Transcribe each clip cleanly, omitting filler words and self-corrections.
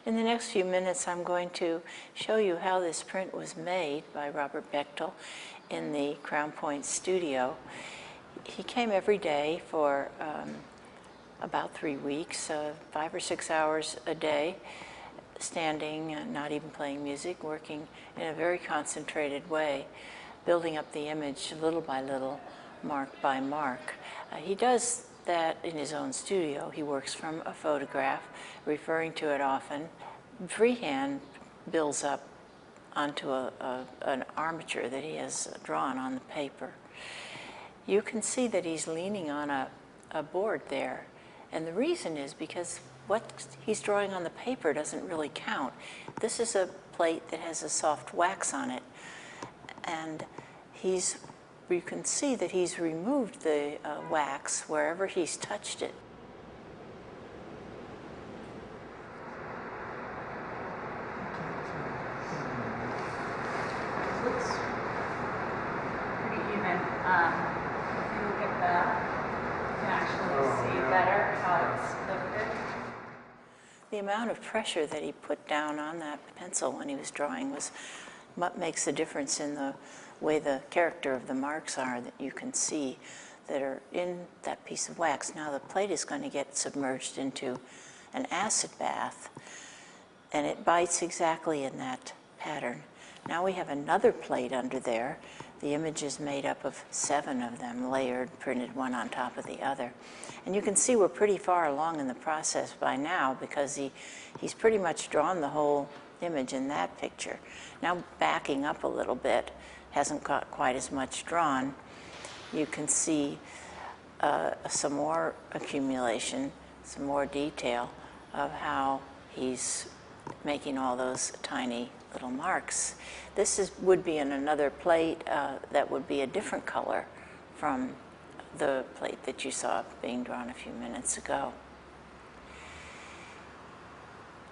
In the next few minutes, I'm going to show you how this print was made by Robert Bechtle in the Crown Point studio. He came every day for about 3 weeks, 5 or 6 hours a day, standing and not even playing music, working in a very concentrated way, building up the image little by little, mark by mark. He does that in his own studio. He works from a photograph, referring to it often. Freehand builds up onto an armature that he has drawn on the paper. You can see that he's leaning on a board there, and the reason is because what he's drawing on the paper doesn't really count. This is a plate that has a soft wax on it, and you can see that he's removed the wax wherever he's touched it. It looks pretty even. If you look at that, you can actually see better how it's lifted. The amount of pressure that he put down on that pencil when he was drawing was what makes the difference in the way the character of the marks are that you can see that are in that piece of wax. Now the plate is going to get submerged into an acid bath, and it bites exactly in that pattern. Now we have another plate under there. The image is made up of 7 of them, layered, printed one on top of the other. And you can see we're pretty far along in the process by now, because he's pretty much drawn the whole image in that picture. Now backing up a little bit, hasn't got quite as much drawn. You can see some more accumulation, some more detail of how he's making all those tiny little marks. This would be in another plate that would be a different color from the plate that you saw being drawn a few minutes ago.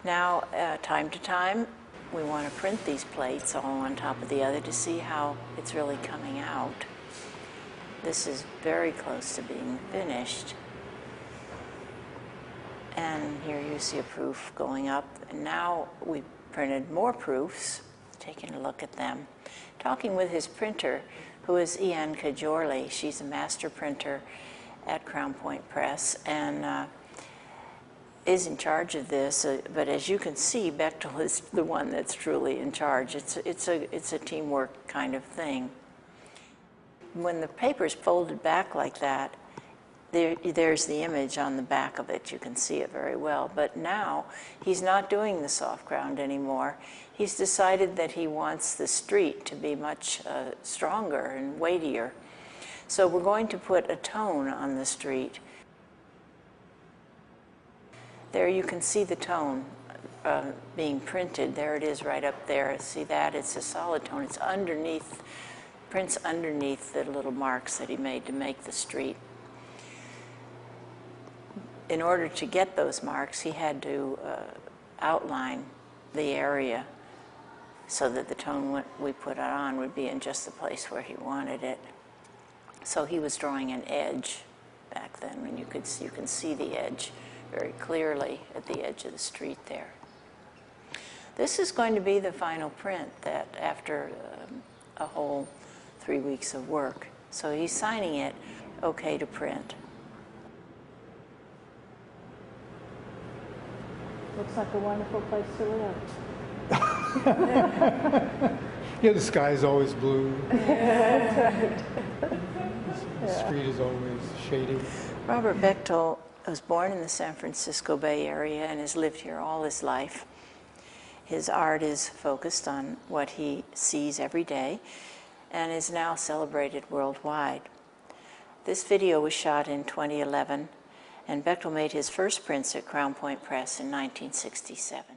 Now, time to time, we want to print these plates all on top of the other to see how it's really coming out. This is very close to being finished. And here you see a proof going up. And now we've printed more proofs, taking a look at them. Talking with his printer, who is Ian Cajorley. She's a master printer at Crown Point Press, and is in charge of this, but as you can see, Bechtle is the one that's truly in charge. It's a teamwork kind of thing. When the paper's folded back like that, there's the image on the back of it. You can see it very well. But now he's not doing the soft ground anymore. He's decided that he wants the street to be much stronger and weightier. So we're going to put a tone on the street. There you can see the tone being printed. There it is right up there. See that? It's a solid tone. It's underneath, prints underneath the little marks that he made to make the street. In order to get those marks, he had to outline the area so that the tone we put on would be in just the place where he wanted it. So he was drawing an edge back then, and you can see the edge very clearly at the edge of the street there. This is going to be the final print that after a whole 3 weeks of work. So he's signing it okay to print. Looks like a wonderful place to live. Yeah, the sky is always blue. The street is always shady. Robert Bechtle was born in the San Francisco Bay Area and has lived here all his life. His art is focused on what he sees every day and is now celebrated worldwide. This video was shot in 2011, and Bechtle made his first prints at Crown Point Press in 1967.